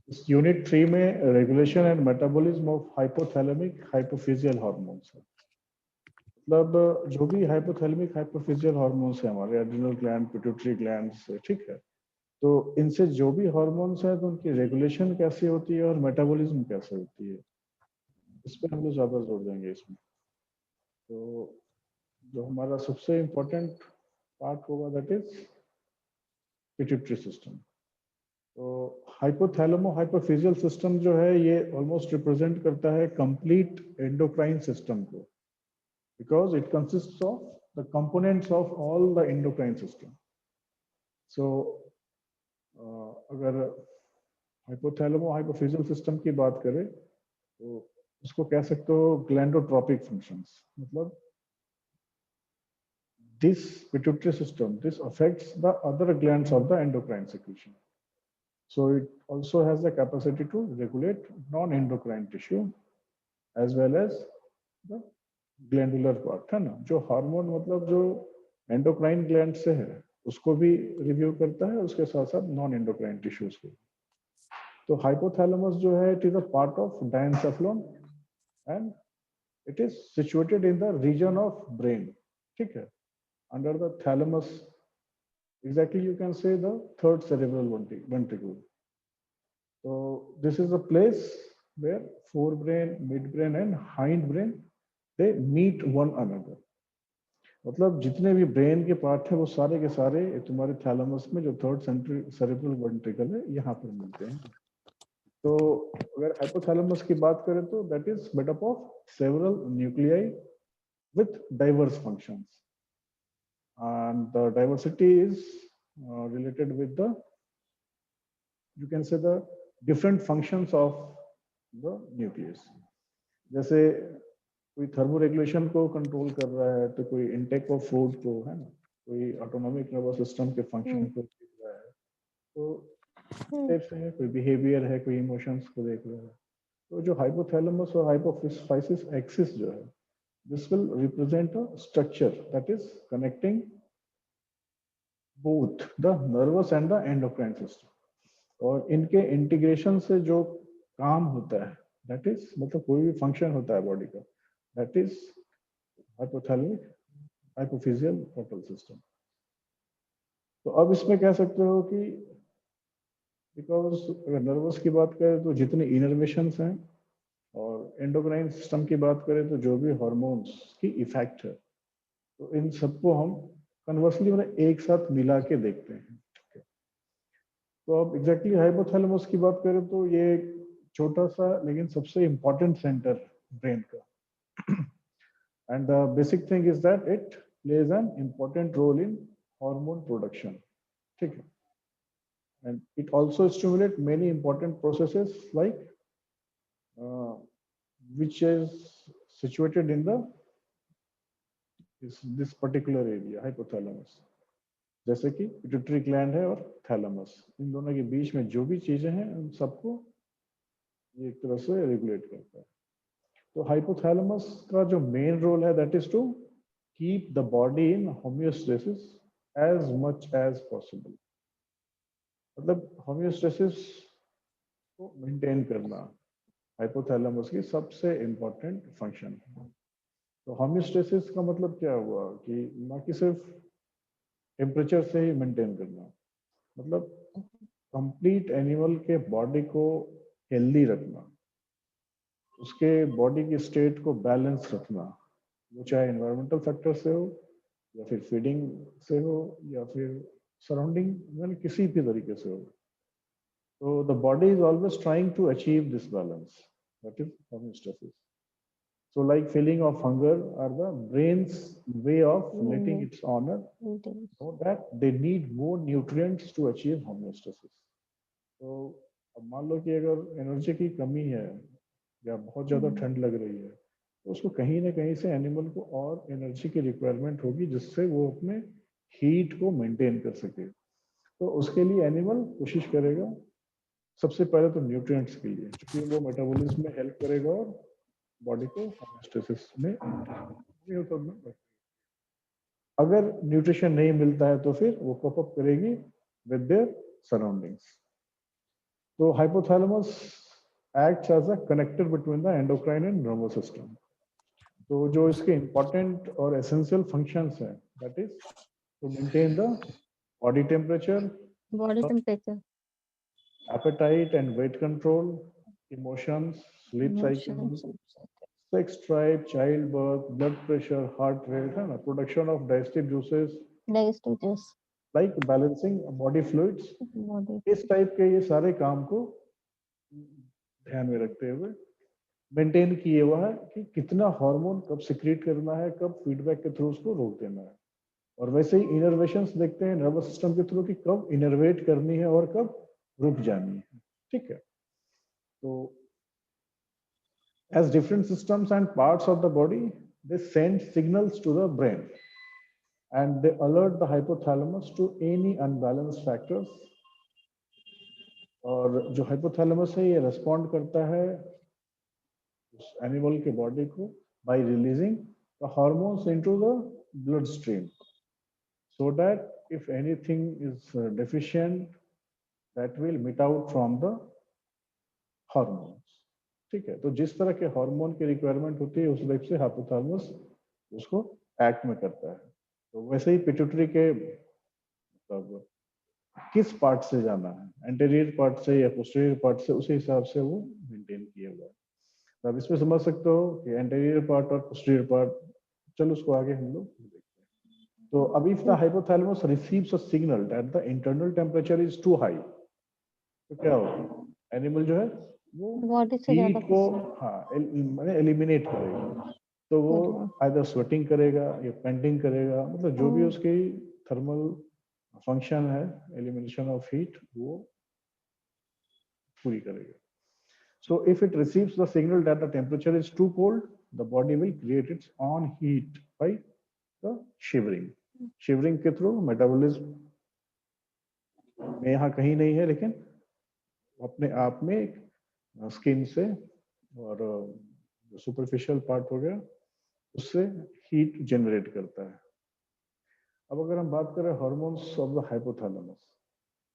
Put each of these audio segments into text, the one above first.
इस यूनिट 3 में regulation and metabolism of hypothalamic hypophyseal hormones है। मतलब जो भी हाइपोथैलेमिक हाइपोफिजियल हार्मोन्स है हमारे एड्रिनल ग्लैंड, पिट्यूटरी ग्लैंड से, ठीक है, तो इनसे जो भी हार्मोन्स है तो उनकी रेगुलेशन कैसे होती है और मेटाबॉलिज्म कैसे होती है, इस पर हम लोग ज्यादा जोर देंगे इसमें। तो जो हमारा सबसे इम्पोर्टेंट पार्ट होगा दैट इज पिट्यूटरी सिस्टम। तो हाइपोथैलेमो हाइपोफिजियल सिस्टम जो है ये ऑलमोस्ट रिप्रेजेंट करता है कंप्लीट एंडोक्राइन सिस्टम को, because it consists of the components of all the endocrine system. So अगर हाइपोथैलेमो हाइपोफिजियल सिस्टम की बात करें तो उसको कह सकते हो ग्लैंडोट्रोपिक फंक्शंस। मतलब this pituitary system, this affects the other glands of the endocrine secretion. So it also has the capacity to regulate non-endocrine tissue as well as the glandular part, है ना, जो हार्मोन मतलब जो एंडोक्राइन ग्लैंड से है उसको भी review करता है, उसके साथ साथ नॉन एंडोक्राइन टिश्यूज को। तो हाइपोथैलेमस जो है it is a part of diencephalon and it is situated in the region of brain, ठीक है, under the thalamus, exactly you can say the third cerebral ventricle. So this is a place where forebrain, midbrain and hindbrain they meet one another. मतलब जितने भी brain के part है वो सारे के सारे तुम्हारे थैलेमस में जो थर्ड सेरेब्रल वेंट्रिकल है यहाँ पर मिलते हैं। तो अगर हाइपोथैलेमस की बात करें तो that is made up of several nuclei with diverse functions, and the diversity is related with the, you can say, the different functions of the nucleus. जैसे कोई थर्मोरेगुलेशन को कंट्रोल कर रहा है तो कोई इनटेक ऑफ फूड को, है ना, कोई ऑटोनॉमिक नर्वस सिस्टम के फंक्शन को देख रहा है, तो टाइप से है, कोई बिहेवियर है, कोई इमोशंस को देख रहा है। तो जो हाइपोथैलेमस और हाइपोफिजिस एक्सिस जो है, this will represent a structure that is connecting both the nervous and the endocrine system, और इनके इंटीग्रेशन से जो काम होता है दैट इज, मतलब कोई भी फंक्शन होता है बॉडी का, that is hypothalamic hypophyseal portal system. तो अब इसमें कह सकते हो कि बिकॉज अगर नर्वस की बात करें तो जितने इनर्वेशंस हैं, और एंडोक्राइन सिस्टम की बात करें तो जो भी हार्मोन्स की इफेक्ट है, तो इन सबको हम कन्वर्सली मतलब एक साथ मिला के देखते हैं। तो अब एग्जैक्टली हाइपोथैलेमस की बात करें तो ये छोटा सा लेकिन सबसे इंपॉर्टेंट सेंटर ब्रेन का, and the basic thing is that it plays an important role in hormone production, ठीक है, and it also stimulate many important processes like which is situated in the this particular area hypothalamus, जैसे कि pituitary gland है और thalamus, इन दोनों के बीच में जो भी चीजें हैं उन सबको ये एक तरह से रेगुलेट करता है। तो हाइपोथैलेमस का जो मेन रोल है that is to keep the body in homeostasis as much as possible, मतलब होमियोस्टेसिस को मेंटेन करना हाइपोथैलेमस की सबसे इंपॉर्टेंट फंक्शन है। तो होमियोस्टेसिस का मतलब क्या हुआ कि ना कि सिर्फ टेम्परेचर से ही मेंटेन करना, मतलब कंप्लीट एनिमल के बॉडी को हेल्दी रखना, उसके बॉडी की स्टेट को बैलेंस रखना, वो चाहे एनवायरमेंटल फैक्टर से हो या फिर फीडिंग से हो या फिर सराउंडिंग में किसी भी तरीके से हो। तो the body is always trying to achieve this balance, that is homeostasis. So like feeling of hunger are the brain's way of letting its owner know that they need more nutrients to achieve homeostasis. तो अब मान लो कि अगर energy की कमी है या बहुत ज़्यादा ठंड लग रही है तो उसको कहीं ना कहीं से एनिमल को और एनर्जी की रिक्वायरमेंट होगी जिससे वो अपने हीट को मेंटेन कर सके। तो उसके लिए एनिमल कोशिश करेगा सबसे पहले तो न्यूट्रिएंट्स के लिए, क्योंकि वो मेटाबॉलिज्म में हेल्प करेगा और बॉडी को होमोस्टेसिस में अगर न्यूट्रिशन नहीं मिलता है तो फिर वो कोप अप करेगी विद देयर सराउंडिंग्स। तो hypothalamus acts as a connector between the endocrine and nervous system. तो जो इसके important और essential functions हैं, that is to maintain the body temperature, appetite and weight control, emotions, sleep cycle, sex drive, childbirth, blood pressure, heart rate, है ना, production of digestive juices, like balancing body fluids. इस type के ये सारे काम को ध्यान में रखते हुए मेंटेन किए हुआ है कि कितना हार्मोन कब सिक्रीट करना है, कब फीडबैक के थ्रू उसको रोक देना है। और वैसे ही इनर्वेशंस देखते हैं नर्वस सिस्टम के थ्रू कि कब इनर्वेट करनी है और कब रुक जानी है। ठीक है, तो as different systems and parts of the body, they send signals to the brain and they alert the hypothalamus to any unbalanced factors. और जो hypothalamus है ये respond करता है उस एनिमल के बॉडी को by releasing the hormones into the bloodstream, so that if anything is deficient, that will meet out from the hormones. ठीक है, तो जिस तरह के हार्मोन की रिक्वायरमेंट होती है उस टाइप से हाइपोथैलेमस उसको एक्ट में करता है। तो वैसे ही पिट्यूटरी के मतलब किस पार्ट से जाना है, एंटीरियर पार्ट से या पोस्टीरियर पार्ट से, उसी हिसाब से वो मेंटेन किया हुआ है। तो आप इसमें समझ सकते हो कि एंटीरियर पार्ट और पोस्टीरियर पार्ट, चलो उसको आगे हम लोग देखते हैं। तो अब if the hypothalamus receives a signal that the internal temperature is too high, तो क्या होगा, एनिमल जो है वो हीट को माने एलिमिनेट करेगा। तो वो आइदर स्वेटिंग करेगा या पेंटिंग करेगा, मतलब जो भी उसकी थर्मल फंक्शन है एलिमिनेशन ऑफ हीट वो पूरी करेगा। So if it receives the signal that the temperature is too cold, the body will create its own heat by the shivering. Shivering के थ्रू मेटाबॉलिज्म में यहाँ कहीं नहीं है, लेकिन अपने आप में एक स्किन से और जो सुपरफिशियल पार्ट हो गया उससे हीट जनरेट करता है। अब अगर हम बात करें हार्मोन्स ऑफ द हाइपोथैलेमस,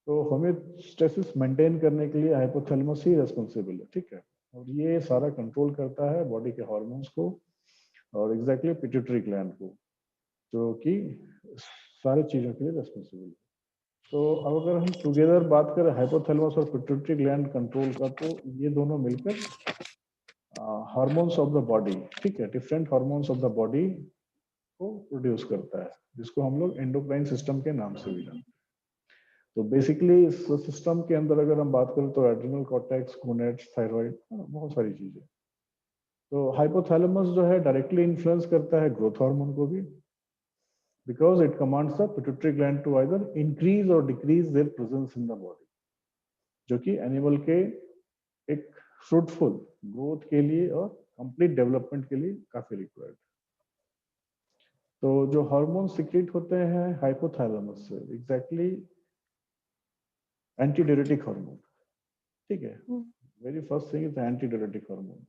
तो होमियोस्टेसिस मेंटेन करने के लिए हाइपोथैलेमस ही रेस्पॉन्सिबल है। ठीक है, और ये सारा कंट्रोल करता है बॉडी के हार्मोन्स को और एग्जैक्टली पिट्यूटरी ग्लैंड को, जो कि सारी चीजों के लिए रेस्पॉन्सिबल है। तो अब अगर हम टुगेदर बात करें हाइपोथैलेमस और पिट्यूटरी ग्लैंड कंट्रोल का, तो ये दोनों मिलकर हार्मोन्स ऑफ द बॉडी, ठीक है, different hormones of the body को प्रोड्यूस करता है, जिसको हम लोग एंडोक्राइन सिस्टम के नाम से भी जानते हैं। तो बेसिकली इस सिस्टम के अंदर अगर हम बात करें तो एड्रिनल कॉर्टेक्स, गोनेड्स, थायराइड, बहुत सारी चीजें। तो हाइपोथैलेमस जो है डायरेक्टली इन्फ्लुएंस करता है ग्रोथ हार्मोन को भी, because it commands the pituitary gland to either increase or decrease their presence in the body, जो कि एनिमल के एक फ्रूटफुल ग्रोथ के लिए और कंप्लीट डेवलपमेंट के लिए काफी रिक्वायर्ड। तो जो हार्मोन सिक्रीट होते हैं हाइपोथैलेमस से, एग्जैक्टली एंटीडायरेटिक हार्मोन। ठीक है, very first thing is antidiuretic hormone.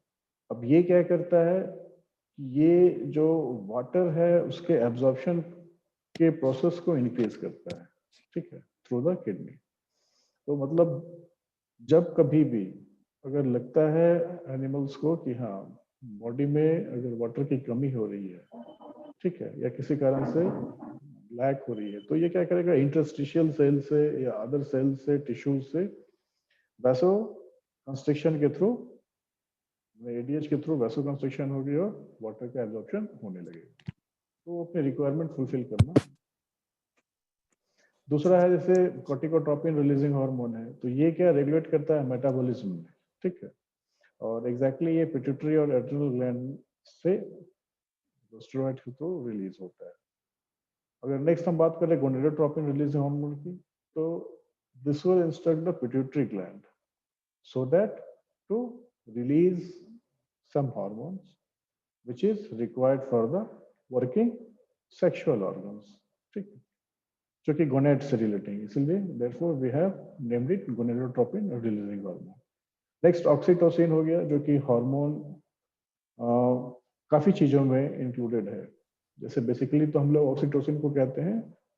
अब ये क्या करता है, ये जो वाटर है उसके एब्जॉर्प्शन के प्रोसेस को इंक्रीज करता है। ठीक है, थ्रू द किडनी। तो मतलब जब कभी भी अगर लगता है एनिमल्स को कि हाँ बॉडी में अगर वाटर की कमी हो रही है, ठीक है, या किसी कारण से लैक हो रही है, तो ये क्या करेगा, इंटरस्टिशियल सेल से या अदर सेल से, टिश्यूज से वैसो कंस्ट्रक्शन के थ्रू, एडीएच के थ्रू वैसो कंस्ट्रक्शन होगी और वाटर का एब्जॉर्प्शन होने लगेगा। तो अपने रिक्वायरमेंट फुलफिल करना। दूसरा है जैसे कॉर्टिकोट्रोपिन रिलीजिंग हार्मोन है, तो ये क्या रेगुलेट करता है मेटाबॉलिज्म में। ठीक है, और एग्जैक्टली ये पिट्यूटरी और एड्रिनल ग्लैंड से स्टेरॉइड के थ्रू रिलीज होता है। अगर नेक्स्ट हम बात करें गोनेडोट्रोपिन रिलीजिंग हार्मोन की, तो this will instruct the pituitary gland so that to release some hormones which is required for the working sexual organs, ठीक है, जो कि गोनेड से रिलेटेड, इसलिए therefore we have named it gonadotropin releasing hormone. Next oxytocin हो गया, जो कि हार्मोन काफी चीजों में इंक्लूडेड है। जैसे बेसिकली तो हम लोग ऑक्सीटोसिन को कहते हैं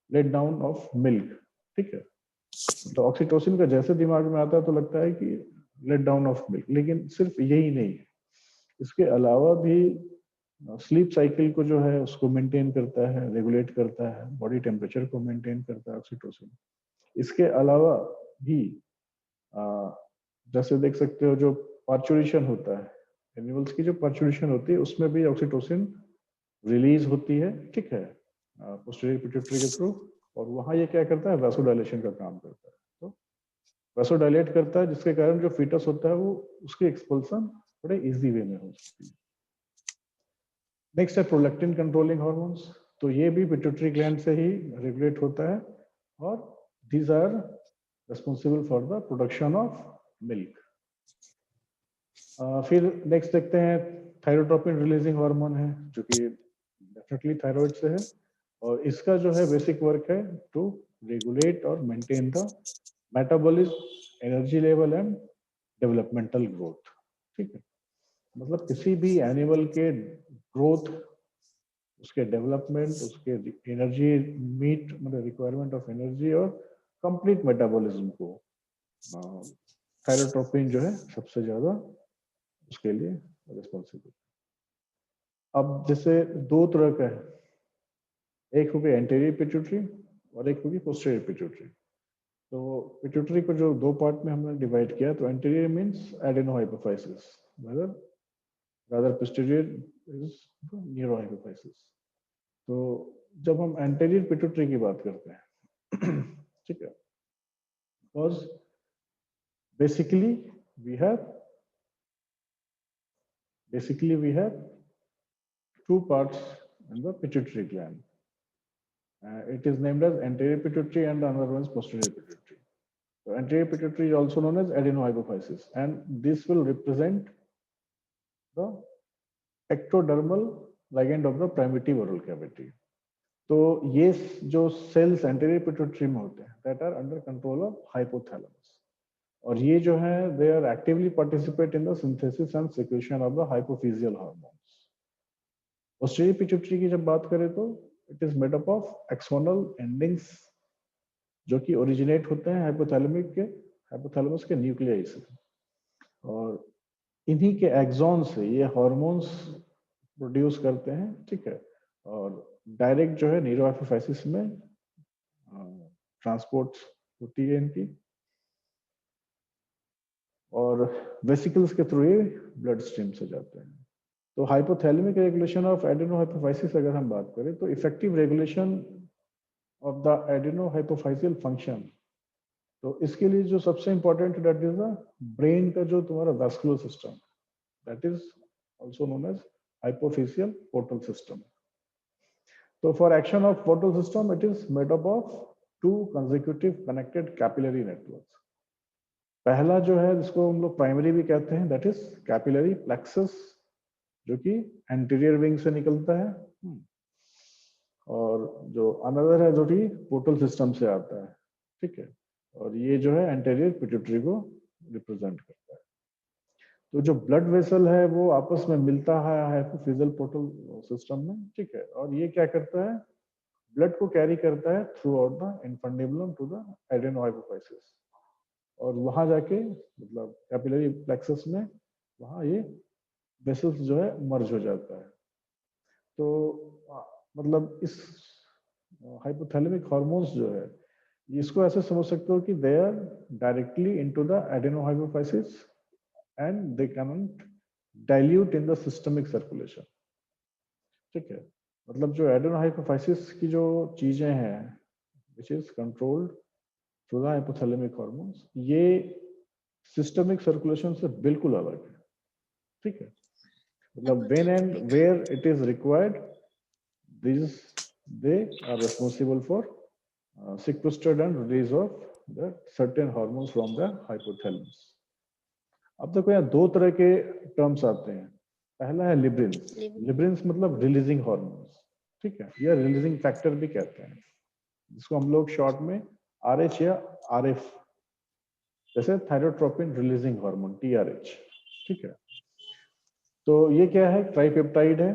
लेट डाउन ऑफ मिल्क। ठीक है, तो ऑक्सीटोसिन का जैसे दिमाग में आता है तो लगता है कि लेट डाउन ऑफ मिल्क, लेकिन सिर्फ यही नहीं है, इसके अलावा भी स्लीप साइकिल को जो है उसको मेंटेन करता है, रेगुलेट करता है, बॉडी टेम्परेचर को मेंटेन करता है ऑक्सीटोसिन। इसके अलावा भी जैसे देख सकते हो जो पार्चुरेशन होता है, एनिमल्स की जो पार्चुरेशन होती है उसमें भी ऑक्सीटोसिन रिलीज होती है, ठीक है, पोस्टीरियर पिट्यूटरी के थ्रू, और वहां ये क्या करता है, वैसोडाइलेशन का काम करता है। तो वैसोडाइलेट करता है जिसके कारण जो फीटस होता है वो उसकी एक्सपल्सन बड़े इजी वे में हो सकती है। नेक्स्ट है प्रोलैक्टिन कंट्रोलिंग हार्मोन्स, तो ये भी पिट्यूटरी ग्लैंड से ही रेगुलेट होता है, और these are responsible for the production of milk. फिर नेक्स्ट देखते हैं थायरोट्रोपिन रिलीजिंग हार्मोन है, जो कि डेफिनेटली थायराइड से है, और इसका जो है बेसिक वर्क है टू रेगुलेट और maintain the metabolism, energy level and developmental growth, ठीक है। मतलब किसी भी एनिमल के ग्रोथ, उसके डेवलपमेंट, उसके एनर्जी मीट, मतलब रिक्वायरमेंट ऑफ एनर्जी और कंप्लीट मेटाबॉलिज्म को थायरोट्रोपिन जो है सबसे ज्यादा उसके लिए रिस्पॉन्सिबल। अब जैसे दो तरह का है, एक होगी एंटीरियर पिट्यूटरी और एक होगी पोस्टीरियर पिट्यूटरी। तो पिट्यूटरी को जो दो पार्ट में हमने डिवाइड किया, तो anterior means adenohypophysis, rather posterior is neurohypophysis। तो जब हम एंटीरियर पिट्यूटरी की बात करते हैं, ठीक है, because basically we have two parts in the pituitary gland. It is named as anterior pituitary and the other one is posterior pituitary. So anterior pituitary is also known as adenohypophysis, and this will represent the ectodermal ligand of the primitive oral cavity. तो ये जो sales anterior pituitary में होते हैं that are under control of hypothalamus, और ये जो है they are actively participate in the synthesis and secretion of the hypophyseal hormones. Posterior pituitary की जब बात करें तो it is made up of axonal endings जो कि ओरिजिनेट होते हैं हाइपोथैलेमस के न्यूक्लियाई से, और इन्हीं के एक्सॉन से ये हार्मोन्स प्रोड्यूस करते हैं, ठीक है, और डायरेक्ट जो है न्यूरोहाइपोफाइसिस में ट्रांसपोर्ट होती है इनकी, और वेसिकल्स के थ्रू ये ब्लड स्ट्रीम से जाते हैं। तो हाइपोथैलेमिक रेगुलेशन ऑफ एडेनोहाइपोफाइसिस अगर हम बात करें तो effective regulation of the adenohypophyseal function, तो इसके लिए जो सबसे important that is the brain का जो तुम्हारा vascular system, that is also known as hypophyseal portal system. So for action of portal system, it is made up of two consecutive connected capillary networks. पहला जो है जिसको हम लोग primary भी कहते हैं, that is capillary plexus, जो कि anterior wing से निकलता है, और जो अनदर है जो कि पोर्टल सिस्टम से आता है, ठीक है, और ये जो है anterior pituitary को रिप्रेजेंट करता है। तो जो ब्लड वेसल है वो आपस में मिलता है हाइपोफिजियल पोर्टल सिस्टम में, ठीक है, और ये क्या करता है, ब्लड को कैरी करता है throughout the infundibulum to the adenohypophysis, और वहां जाके मतलब कैपिलरी प्लेक्सस में वहां ये वेसल्स जो है मर्ज हो जाता है। तो मतलब इस हाइपोथैलेमिक हार्मोन्स जो है इसको ऐसे समझ सकते हो कि they are directly into the adenohypophysis and they cannot dilute in the systemic circulation, ठीक है। मतलब जो एडेनोहाइपोफाइसिस की जो चीजें हैं which is controlled through the hypothalamic hormones, ये सिस्टमिक सर्कुलेशन से बिल्कुल अलग है, ठीक है। मतलब when and where it is required, they are responsible for sequestered and release of the certain hormones from the hypothalamus। अब देखो यहाँ दो तरह के टर्म्स आते हैं, पहला है लिब्रिन्स। लिब्रिन्स मतलब रिलीजिंग हार्मोन्स, ठीक है, या रिलीजिंग फैक्टर भी कहते हैं, जिसको हम लोग शॉर्ट में RH या RF, जैसे थायरोट्रोपिन रिलीजिंग हार्मोन TRH, ठीक है। तो ये क्या है, ट्राइपेप्टाइड है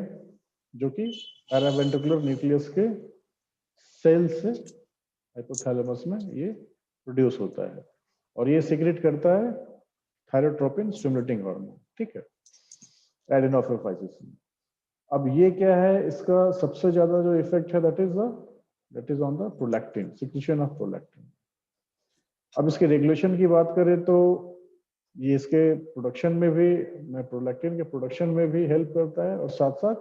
जो कि पैरावेंट्रिकुलर न्यूक्लियस के सेल से हाइपोथैलेमस में ये प्रोड्यूस होता है और ये सीक्रेट करता है थायरोट्रोपिन स्टिमुलेटिंग हार्मोन, ठीक है, एडेनोफाइसिस में। अब ये क्या है, इसका सबसे ज्यादा जो इफेक्ट है that is on the prolactin, secretion of prolactin. अब इसके रेगुलेशन की बात करें तो ये इसके प्रोडक्शन में भी, प्रोलैक्टिन के प्रोडक्शन में भी हेल्प करता है और साथ साथ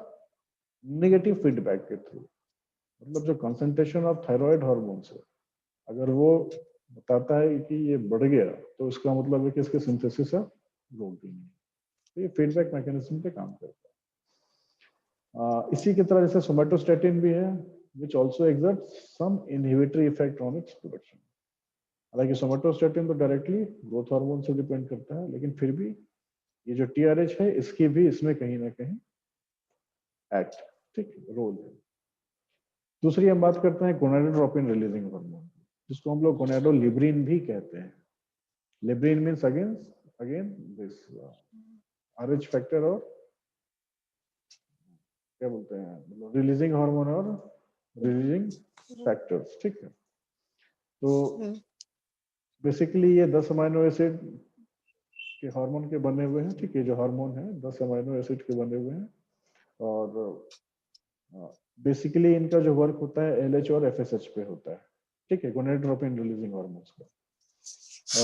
नेगेटिव फीडबैक के थ्रू, मतलब जो कंसंट्रेशन ऑफ थायराइड हार्मोन्स है अगर वो बताता है कि ये बढ़ गया तो इसका मतलब है कि इसके सिंथेसिस है रोक देंगे, तो ये फीडबैक मैकेनिज्म पे काम करता है। इसी की तरह जैसे सोमेटोस्टैटिन भी है which also exerts some inhibitory effect on its production. हालांकि सोमेटोस्टैटिन तो डायरेक्टली ग्रोथ हार्मोन से डिपेंड करता है, लेकिन फिर भी ये जो टीआरएच है इसकी भी इसमें कहीं ना कहीं एक्ट, ठीक, रोल है। दूसरी हम बात करते हैं गोनाडोट्रोपिन रिलीजिंग हार्मोन, जिसको हम लोग गोनाडोलिब्रिन भी कहते हैं। Liberin means again this RH factor और क्या बोलते हैं, मतलब रिलीजिंग हार्मोन और रिलीजिंग फैक्टर्स, ठीक है। तो बेसिकली ये 10 अमीनो एसिड के हार्मोन के बने हुए हैं, ठीक है, जो हार्मोन है 10 अमीनो एसिड के बने हुए हैं और बेसिकली इनका जो वर्क होता है एलएच और एफएसएच पे होता है, ठीक है, गोनाडोट्रोपिन रिलीजिंग हार्मोन्स का।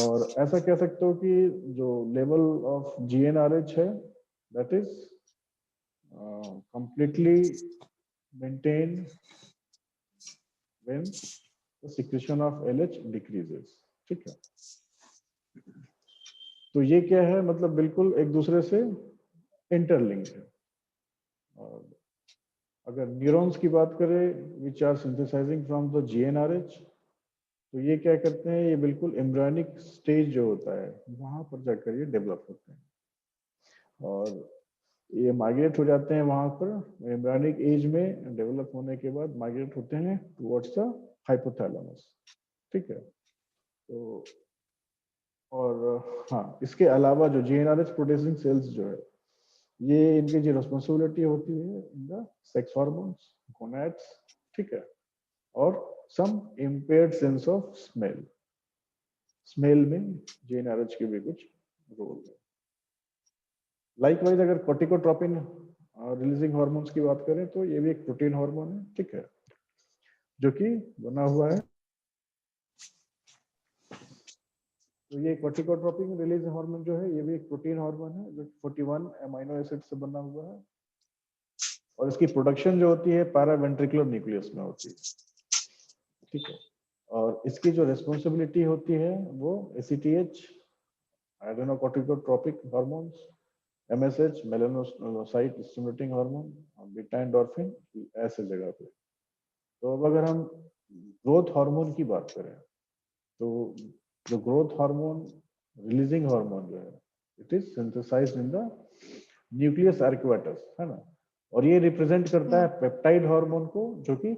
और ऐसा कह सकते हो कि जो लेवल ऑफ जीएनआरएच है that is completely maintain when the secretion of LH decreases, ठीक है। तो ये क्या है, मतलब बिल्कुल एक दूसरे से इंटरलिंक है। और अगर न्यूरॉन्स की बात करें which are synthesizing from the GnRH, तो ये क्या करते हैं, ये बिल्कुल एम्ब्रियोनिक स्टेज जो होता है वहां पर जाकर ये डेवलप होते हैं और ये माइग्रेट हो जाते हैं वहां पर एम्ब्रियोनिक एज में, डेवलप होने के बाद माइग्रेट होते हैं टुवर्ड्स द हाइपोथैलेमस, ठीक है। तो और हाँ, इसके अलावा जो जीएनआरएच प्रोड्यूसिंग सेल्स जो है ये इनकी जो रिस्पॉन्सिबिलिटी होती है in the sex hormones, gonads, ठीक है, और some impaired sense of smell, smell में जीएनआरएच के भी कुछ रोल है। लाइकवाइज अगर कोर्टिकोट्रोपिन रिलीजिंग हार्मोन्स की बात करें तो ये भी एक प्रोटीन हार्मोन है, ठीक है, जो कि बना हुआ है, तो ये कोर्टिकोट्रोपिन रिलीज हार्मोन जो है ये भी एक प्रोटीन हार्मोन है जो 41 अमीनो एसिड से बना हुआ है और इसकी प्रोडक्शन जो होती है पैरावेंट्रिकुलर न्यूक्लियस में होती है, ठीक है। और इसकी जो रिस्पॉन्सिबिलिटी होती है वो ACTH, adenocorticotropic hormones, MSH, melanocyte stimulating hormone, beta endorphin, ऐसे जगह पे। तो अब अगर हम ग्रोथ हार्मोन की बात करें तो जो ग्रोथ हार्मोन रिलीजिंग हार्मोन जो है it is synthesised in the nucleus arcuatus, है ना, और ये रिप्रेजेंट करता है पेप्टाइड हार्मोन को, जो कि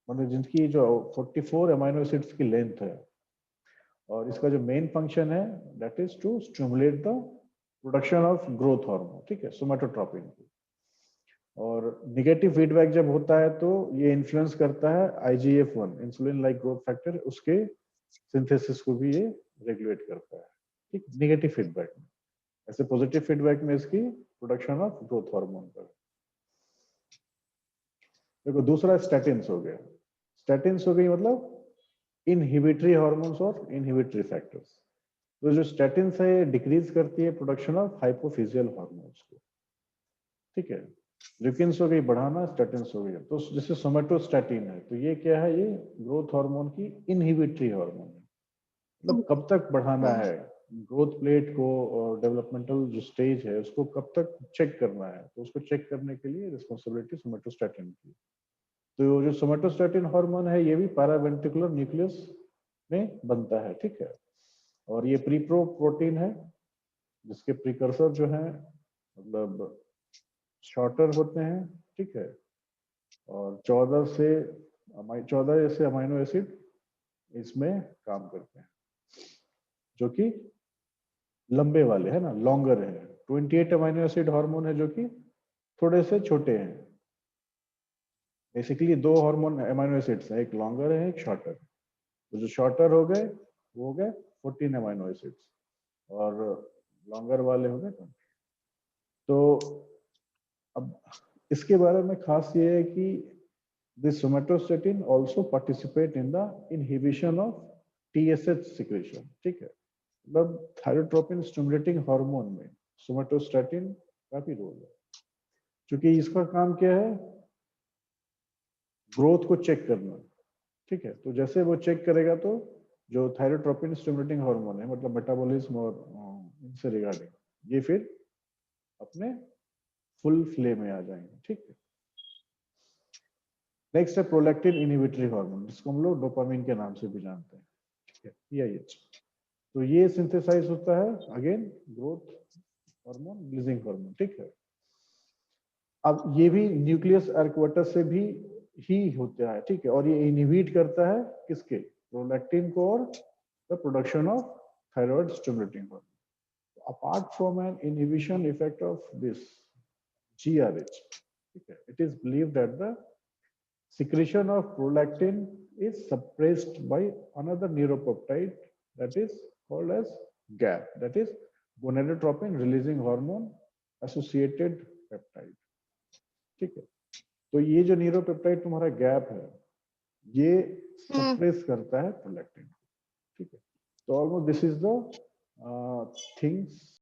मतलब जिनकी जो 44 अमीनो एसिड्स की लेंथ है और इसका जो मेन फंक्शन है that is to stimulate the production of growth hormone, ठीक है, सोमेटोट्रोपिन की। और निगेटिव फीडबैक जब होता है तो ये इन्फ्लुएंस करता है IGF-1 insulin like growth factor, उसके सिंथेसिस को भी ये रेगुलेट करता है, ठीक, निगेटिव फीडबैक में। ऐसे पॉजिटिव फीडबैक में इसकी प्रोडक्शन ऑफ ग्रोथ हार्मोन पर। देखो दूसरा स्टैटिन्स हो गया, स्टैटिन्स हो गई मतलब इनहिबिटरी हार्मोन्स और इनहिबिटरी फैक्टर्स। तो जो स्टैटिन्स है ये डिक्रीज करती है प्रोडक्शन ऑफ हाइपोफिजियल हार्मोन्स को, ठीक है। ल्यूकिन्स हो गई बढ़ाना, स्टैटिन्स हो गई, तो जैसे सोमेटोस्टैटिन है तो ये क्या है, ये ग्रोथ हार्मोन की इनहिबिटरी हार्मोन है, मतलब कब तक बढ़ाना है ग्रोथ प्लेट को और डेवलपमेंटल जो स्टेज है उसको कब तक चेक करना है, तो उसको चेक करने के लिए रिस्पॉन्सिबिलिटी सोमेटोस्टैटिन की। तो जो सोमेटोस्टैटिन हार्मोन है ये भी पैरावेंट्रिकुलर न्यूक्लियस में बनता है, ठीक है, और ये प्रीप्रो प्रोटीन है जिसके प्रिकर्सर जो है मतलब शॉर्टर होते हैं, ठीक है, और 14 ऐसे अमीनो एसिड इसमें काम करते हैं जो कि लंबे वाले है ना, लॉन्गर है। 28 अमीनो एसिड हार्मोन है जो कि थोड़े से छोटे हैं। बेसिकली दो हार्मोन अमीनो एसिड्स हैं, एक लॉन्गर है एक शॉर्टर। तो जो शॉर्टर हो गए वो हो गए 14 अमाइनो एसिड्स और लॉन्गर वाले हो गए 20। तो अब इसके बारे में खास ये है कि this somatostatin also participate in the inhibition of TSH secretion, ठीक है। मतलब थायरोट्रोपिन स्टिमुलेटिंग हार्मोन में सोमेटोस्टेटिन का भी रोल है, क्योंकि इसका काम क्या है, ग्रोथ को चेक करना, ठीक है। तो जैसे वो चेक करेगा तो जो थायरोट्रोपिन स्टिमुलेटिंग हार्मोन है, मतलब मेटाबॉलिज्म और इनसे रिगार्डिंग, ये फिर अपने फुल फ्ले में आ जाएंगे, ठीक है। नेक्स्ट है प्रोलैक्टिन इनहिबिटरी हार्मोन, जिसको हम लोग डोपामिन के नाम से भी जानते हैं, ठीक है, पीआईएच। तो ये सिंथेसाइज होता है again growth hormone, releasing hormone, ठीक है। अब ये भी न्यूक्लियस अर्क्वाटस से भी ही होता है, ठीक है, और ये इनहिबिट करता है किसके, प्रोलैक्टिन को और the production of thyroid stimulating hormone. Apart from an inhibition effect of this GRH, okay, it is believed that the secretion of prolactin is suppressed by another neuropeptide that is called as GAP, that is gonadotropin releasing hormone associated peptide, ठीक है। तो ये जो neuropeptide तुम्हारा gap है, ये suppress करता है प्रोलैक्टिन, ठीक है। तो almost this is the things